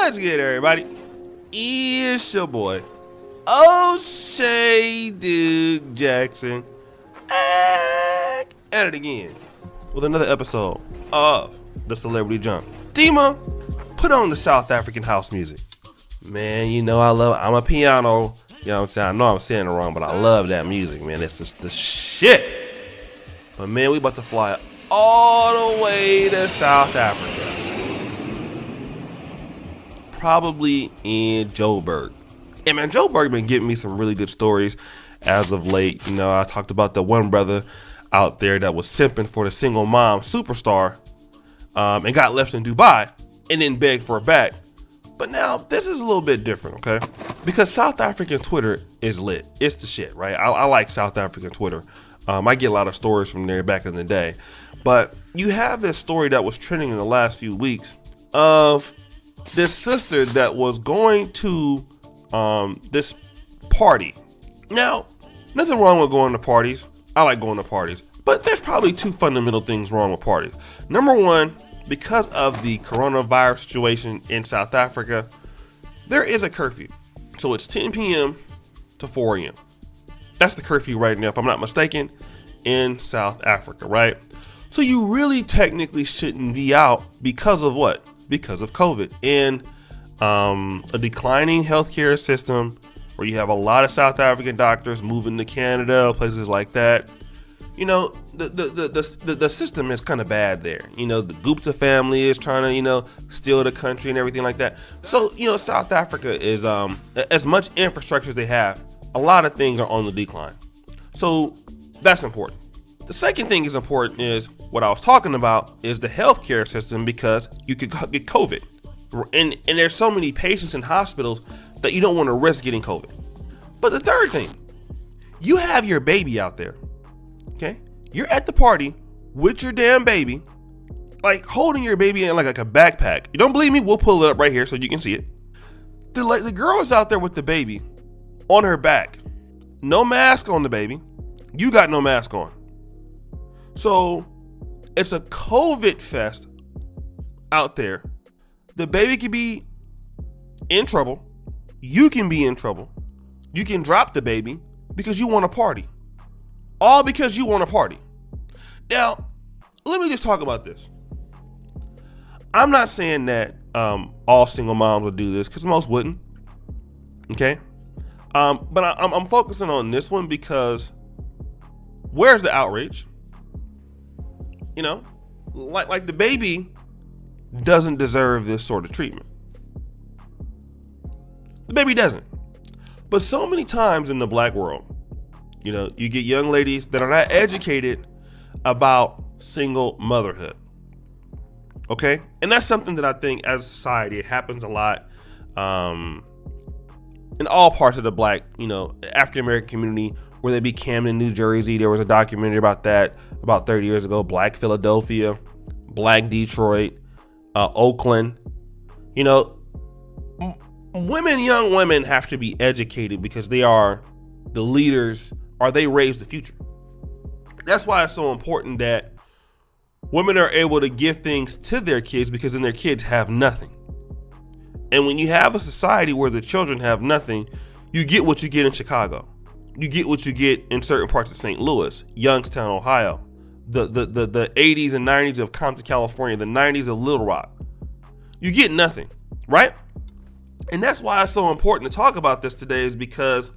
What's good, everybody? It's your boy, O'Shea Duke Jackson, back at it again with another episode of The Celebrity Jump. Dima, put on the South African house music. Man, you know I'm a piano, you know what I'm saying? I know I'm saying it wrong, but I love that music, man. It's just the shit. But man, we about to fly all the way to South Africa. Probably in Joburg. And man, Joburg been giving me some really good stories as of late. You know, I talked about the one brother out there that was simping for the single mom superstar and got left in Dubai and then begged for it back. But now this is a little bit different, okay? Because South African Twitter is lit. It's the shit, right? I like South African Twitter. I get a lot of stories from there back in the day. But you have this story that was trending in the last few weeks of this sister that was going to this party. Now, nothing wrong with going to parties. I like going to parties. But there's probably two fundamental things wrong with parties. Number one, because of the coronavirus situation in South Africa, there is a curfew. So it's 10 p.m. to 4 a.m. That's the curfew right now, if I'm not mistaken, in South Africa, right? So you really technically shouldn't be out because of what? Because of COVID and a declining healthcare system where you have a lot of South African doctors moving to Canada, places like that. You know, the system is kind of bad there. You know, the Gupta family is trying to, you know, steal the country and everything like that. So, you know, South Africa is, as much infrastructure as they have, a lot of things are on the decline. So that's important. The second thing is important is what I was talking about is the healthcare system, because you could get COVID. And there's so many patients in hospitals that you don't want to risk getting COVID. But the third thing, you have your baby out there. Okay, you're at the party with your damn baby, like holding your baby in like a backpack. You don't believe me? We'll pull it up right here so you can see it. The girl is out there with the baby on her back, no mask on the baby. You got no mask on. So it's a COVID fest out there. The baby can be in trouble. You can be in trouble. You can drop the baby because you want to party. All because you want to party. Now, let me just talk about this. I'm not saying that all single moms would do this, because most wouldn't. Okay? But I'm focusing on this one because where's the outrage? You know, like the baby doesn't deserve this sort of treatment. The baby doesn't. But so many times in the black world, you know, you get young ladies that are not educated about single motherhood. Okay? And that's something that I think as a society, it happens a lot in all parts of the black, you know, African American community, whether it be Camden, New Jersey. There was a documentary about that about 30 years ago. Black Philadelphia, Black Detroit, Oakland. You know, young women have to be educated because they are the leaders, or they raise the future. That's why it's so important that women are able to give things to their kids, because then their kids have nothing. And when you have a society where the children have nothing, you get what you get in Chicago. You get what you get in certain parts of St. Louis, Youngstown, Ohio, the 80s and 90s of Compton, California, the 90s of Little Rock. You get nothing, right? And that's why it's so important to talk about this today, is because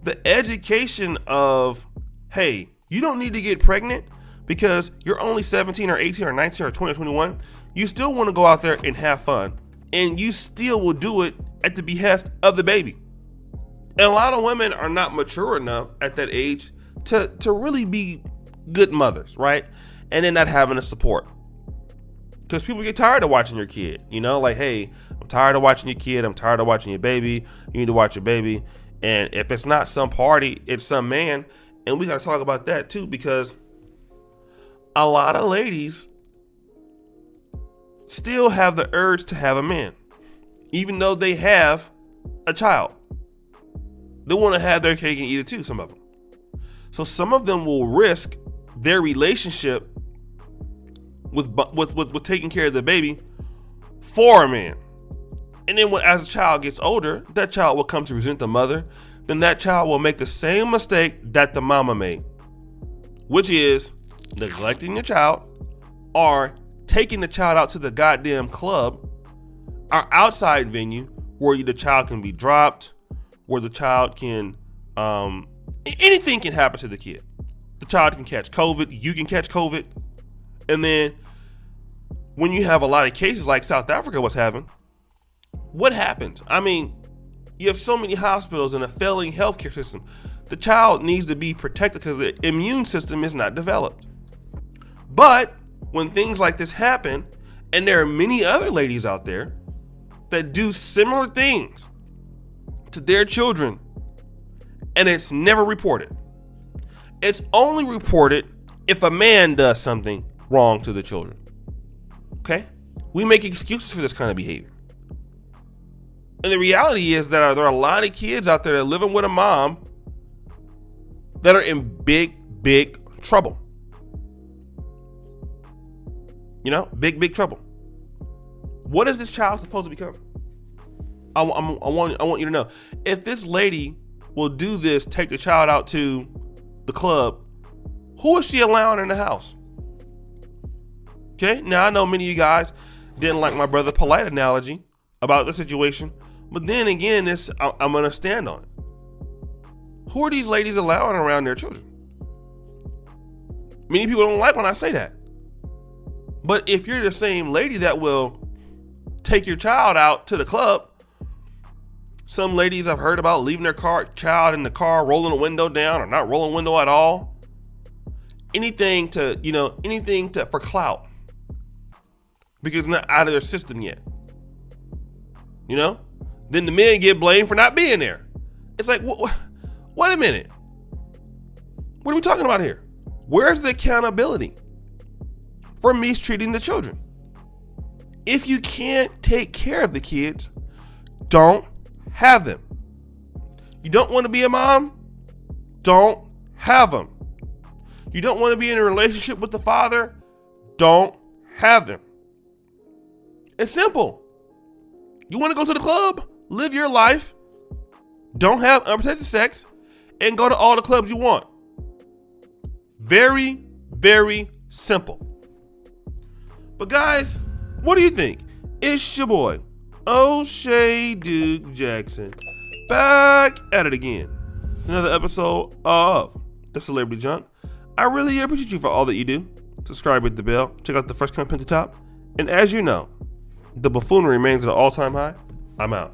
the education of, hey, you don't need to get pregnant because you're only 17 or 18 or 19 or 20 or 21. You still want to go out there and have fun, and you still will do it at the behest of the baby. And a lot of women are not mature enough at that age to really be good mothers, right? And then not having the support. Because people get tired of watching your kid, you know, like, hey, I'm tired of watching your kid. I'm tired of watching your baby. You need to watch your baby. And if it's not some party, it's some man. And we got to talk about that too, because a lot of ladies still have the urge to have a man, even though they have a child. They want to have their cake and eat it too, some of them. So some of them will risk their relationship with taking care of the baby for a man. And then as the child gets older, that child will come to resent the mother. Then that child will make the same mistake that the mama made, which is neglecting the child or taking the child out to the goddamn club or outside venue where the child can be dropped, where the child can, anything can happen to the kid. The child can catch COVID, you can catch COVID. And then when you have a lot of cases like South Africa was having, what happens? I mean, you have so many hospitals and a failing healthcare system. The child needs to be protected because the immune system is not developed. But when things like this happen, and there are many other ladies out there that do similar things to their children, and it's never reported. It's only reported if a man does something wrong to the children. Okay? We make excuses for this kind of behavior. And the reality is that there are a lot of kids out there that are living with a mom that are in big, big trouble. You know, big trouble. What is this child supposed to become? I want you to know. If this lady will do this, take the child out to the club, who is she allowing in the house? Okay, now I know many of you guys didn't like my brother Polite analogy about the situation, but then again, I'm gonna stand on it. Who are these ladies allowing around their children? Many people don't like when I say that. But if you're the same lady that will take your child out to the club, some ladies I've heard about leaving their child in the car, rolling the window down or not rolling the window at all. Anything for clout. Because it's not out of their system yet. You know? Then the men get blamed for not being there. It's like, wait a minute. What are we talking about here? Where's the accountability for mistreating the children? If you can't take care of the kids, don't have them. You don't want to be a mom? Don't have them. You don't want to be in a relationship with the father? Don't have them. It's simple. You want to go to the club? Live your life. Don't have unprotected sex and go to all the clubs you want. Very, very simple. But guys, what do you think? It's your boy, O'Shea Duke Jackson, back at it again. Another episode of The Celebrity Junk. I really appreciate you for all that you do. Subscribe, hit the bell, check out the first content at the top. And as you know, the buffoonery remains at an all-time high. I'm out.